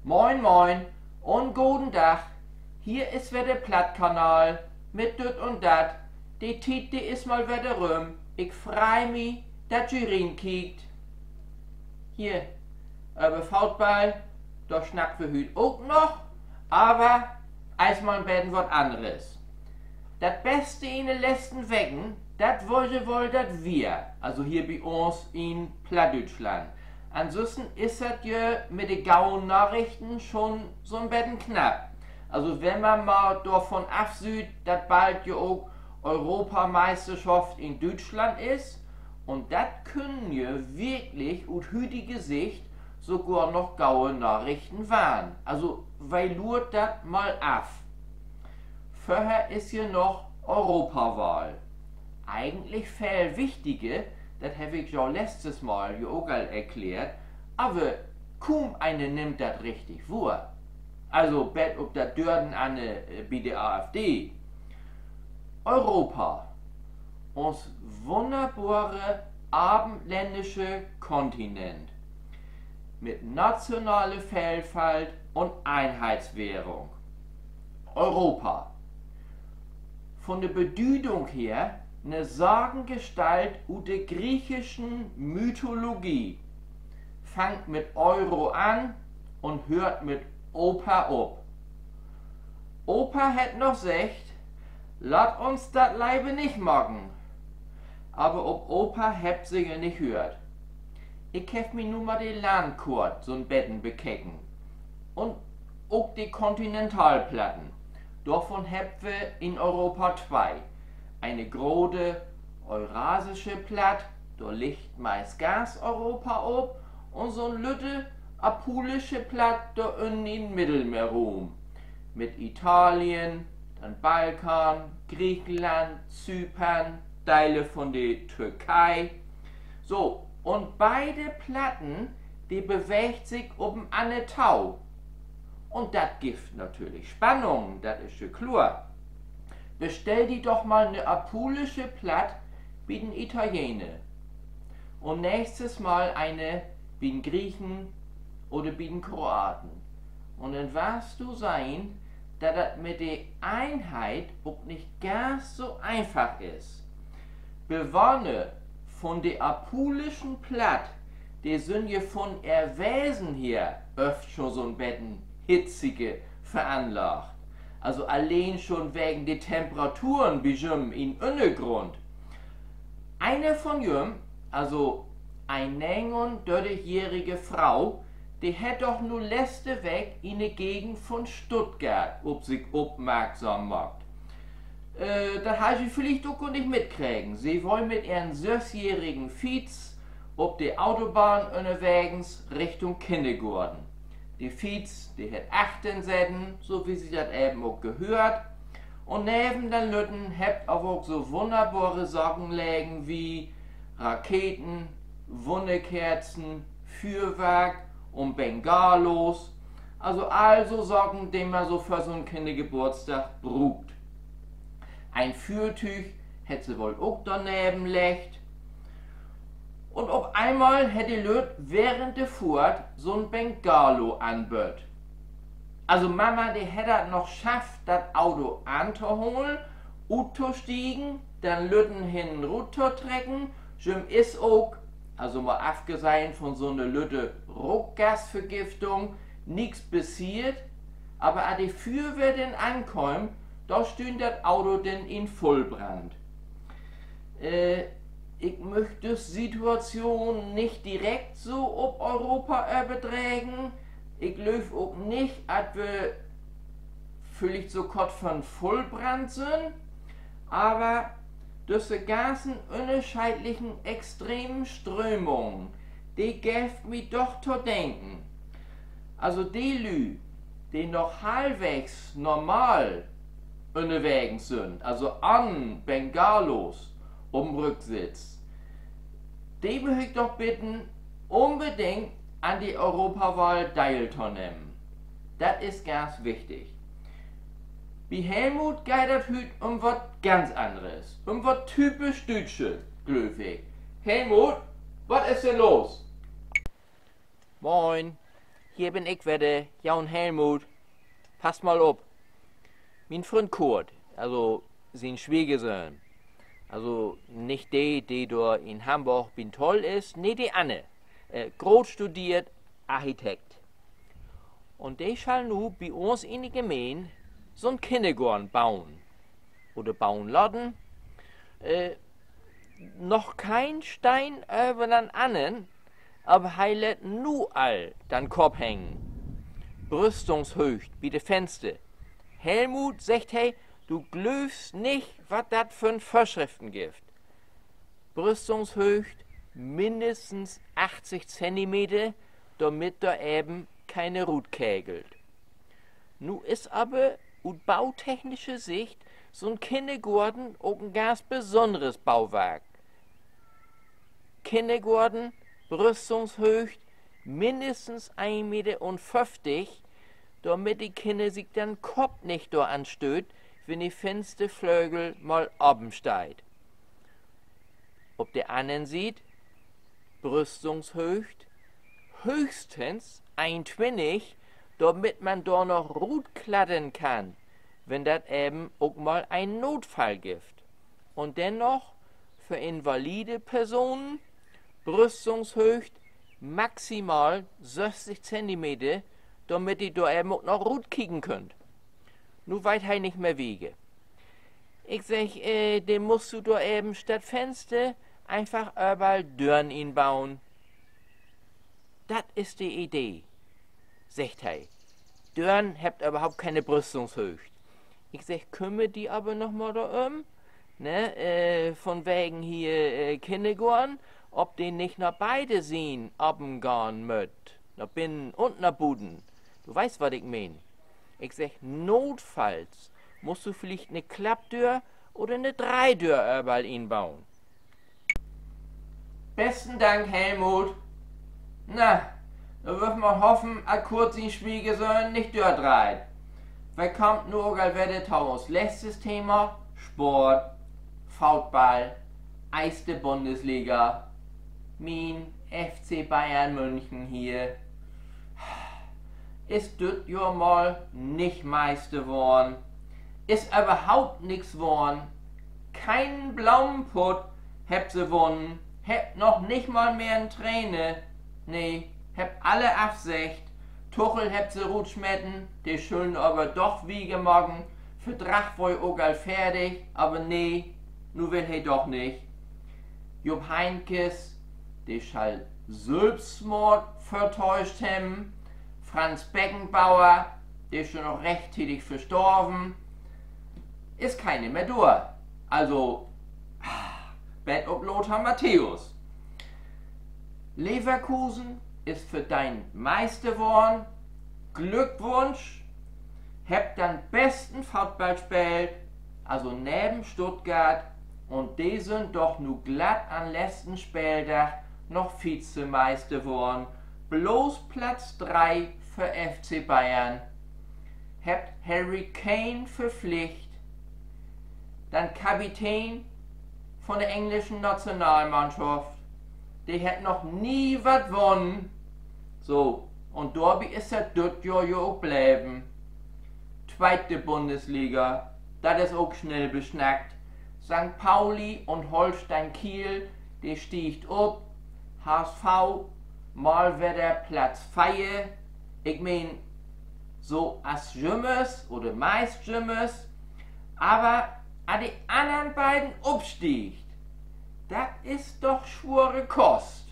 Moin moin und guten Tag. Hier ist wieder der Plattkanal mit düt und dat. Die Tiet, die ist mal wieder rum. Ich freu mich, dat Jurin kiekt. Hier, aber Fautball, da schnackt wir hüt auch noch, aber als mal werden was anderes. Das Beste in den letzten Wochen, das wollte wohl dat wir, also hier bei uns in Plattdeutschland. Ansonsten ist das ja mit den gauen Nachrichten schon so ein bisschen knapp. Also wenn man mal davon absieht, dass bald ja auch Europameisterschaft in Deutschland ist, und das können ja wirklich aus heutiger Sicht sogar noch gaue Nachrichten waren. Also weil lurt das mal ab. Vorher ist ja noch Europawahl. Eigentlich viel wichtiger, das habe ich ja letztes Mal ja auch erklärt, aber kaum einer nimmt das richtig vor. Also, bet ob das Dörden an bei der AfD. Europa, uns wunderbare abendländische Kontinent mit nationaler Vielfalt und Einheitswährung. Europa. Von der Bedeutung her eine Sagengestalt aus der griechischen Mythologie. Fangt mit Euro an und hört mit Opa op. Opa hat noch gesagt, lasst uns dat Leibe nicht machen. Aber ob Opa hebt sich ja nicht hört. Ich hef mir nun mal den Landkurt so'n Betten bekecken. Und auch die Kontinentalplatten. Davon hebt wir in Europa zwei. Eine große eurasische Platt, da liegt meist ganz Europa ob, und so ein lütte apulische Platt da unten in Mittelmeer rum. Mit Italien, dann Balkan, Griechenland, Zypern, Teile von der Türkei. So, und beide Platten, die bewegt sich um eine Tau. Und das gibt natürlich Spannung, das ist ja klar. Bestell die doch mal eine apulische Platt wie den Italiener. Und nächstes Mal eine wie den Griechen oder wie den Kroaten. Und dann wirst du sein, dass das mit der Einheit auch nicht ganz so einfach ist. Bewohner von der apulischen Platt, die sind ja von ihr Wesen her oft schon so ein bisschen hitzige veranlagt. Also allein schon wegen der Temperaturen bestimmt in Untergrund. Eine von jüm, also eine 39-jährige Frau, die hat doch nur letzte Weg in der Gegend von Stuttgart ob sich aufmerksam macht. Das habe ich vielleicht auch nicht mitkriegen. Sie wollen mit ihren 6-jährigen Fietz ob die Autobahn unterwegs Richtung Kindergarten. Die Fietz, die hat 18 Sätten, so wie sie das eben auch gehört. Und neben den Lütten habt auch so wunderbare Sachen liegen wie Raketen, Wunderkerzen, Feuerwerk und Bengalos. Also Sachen, die man so für so einen Kindergeburtstag braucht. Ein Fürtüch hätte sie wohl auch daneben legt. Und auf einmal hätte Lüt während der Fahrt so ein Bengalo anböt. Also Mama, die hätte noch schafft, das Auto anzuholen, utzustiegen, dann Lütten hin runter trecken. Jim ist auch, also mal abgesehen von so einer Lütte Ruckgasvergiftung, nichts passiert. Aber als die Feuerwehr denn ankommt, da stünde das Auto denn in Vollbrand. Ich möchte die Situation nicht direkt so auf Europa übertragen. Ich glaube auch nicht, dass wir vielleicht so kurz von Vollbrand sind, aber diese ganzen unterschiedlichen extremen Strömungen, die geben mir doch zu denken. Also die Leute, die noch halbwegs normal unterwegs sind, also an Bengalos um Rücksitz, die möchte ich doch bitten, unbedingt an die Europawahl teilzunehmen. Das ist ganz wichtig. Bei Helmut geht es heute um was ganz anderes, um was typisch Deutsches, glaube ich. Helmut, was ist denn los? Moin. hier bin ich wieder, ja und Helmut. Passt mal auf. Mein Freund Kurt, also sein Schwiegersohn, also nicht der, der da in Hamburg bin toll ist, nee, die Anne. Groß studiert, Architekt. Und der soll nu bei uns in die Gemeinde so einen Kindergarten bauen. Oder bauen lassen. Noch kein Stein über den anderen, aber er lässt nu all den Kopf hängen. Brüstungshöcht wie de Fenster. Helmut sagt, hey, du glaubst nicht, was dat für Vorschriften gibt. Brüstungshöcht mindestens 80 Zentimeter, damit da eben keine Rut kegelt. Nu ist aber aus bautechnischer Sicht so ein Kindergarten auch ein ganz besonderes Bauwerk. Kindergarten, Brüstungshöcht, mindestens 1,50 Meter, damit die Kinder sich den Kopf nicht da anstößt, wenn die Fensterflügel mal oben steht. Ob der anderen sieht, Brüstungshöcht, höchstens 1,20, damit man da noch gut klattern kann, wenn das eben auch mal ein Notfall gibt. Und dennoch für invalide Personen Brüstungshöcht maximal 60 Zentimeter, damit die da eben auch noch gut kicken könnt. Nur weit he nicht mehr Wege. Ich sag, den musst du da eben statt Fenster einfach überall Dörren inbauen. Das ist die Idee, sagt er. Dörren habt überhaupt keine Brüstungshöcht. Ich sag, kümmere die aber noch mal da ne, von wegen hier Kindergarten, ob die nicht nach beide sehen, oben gehen möt, nach binnen und nach Buden. Du weißt, was ich mein. Ich sag, notfalls musst du vielleicht eine Klapptür oder eine Dreitür überall inbauen. Besten Dank, Helmut. Na, da würden wir hoffen, dass Kurt sein Schwiegersohn nicht dort reit. Wer kommt nur wieder Taus? Letztes Thema, Sport, Football, Eiste Bundesliga, mein FC Bayern München hier. Ist das ja mal nicht Meister geworden. Ist überhaupt nichts geworden. Keinen blauen Putt habt sie gewonnen. Habt noch nicht mal mehr einen Trainer. Nee, habt alle absicht. Tuchel habt sie gut schmetten. Die schulden aber doch wie gemorgen. Vertrag war auch fertig. Aber nee, nu will he doch nicht. Jupp Heynckes, die schall Selbstmord vertäuscht haben. Franz Beckenbauer, der ist schon noch rechtzeitig verstorben, ist keine mehr da. Also, Bett ob Lothar Matthäus. Leverkusen ist für dein Meister geworden. Glückwunsch. Habt den besten Fußball gespielt, also neben Stuttgart, und die sind doch nur glatt am letzten Spieltag noch Vizemeister geworden. Bloß Platz 3 für FC Bayern. Habt Harry Kane verpflichtet, dann Kapitän von der englischen Nationalmannschaft. Der hat noch nie was gewonnen. So, und Derby ist er dort ja auch bleiben. Zweite Bundesliga, das ist auch schnell beschnackt. St. Pauli und Holstein Kiel, die stiegt ab. HSV mal wieder Platz 4. Ich mein, so als Jümmers oder meist Jümmers, aber an die anderen beiden abstiegt. Das ist doch schwere Kost.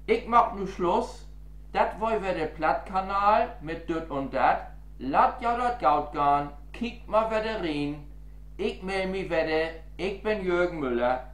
Ich mach nu Schluss. Das war wieder der Plattkanal mit dit und dat. Lasst ja dort Gaut gehen. Kickt mal wieder rein. Ich meld mich wieder. Ich bin Jürgen Müller.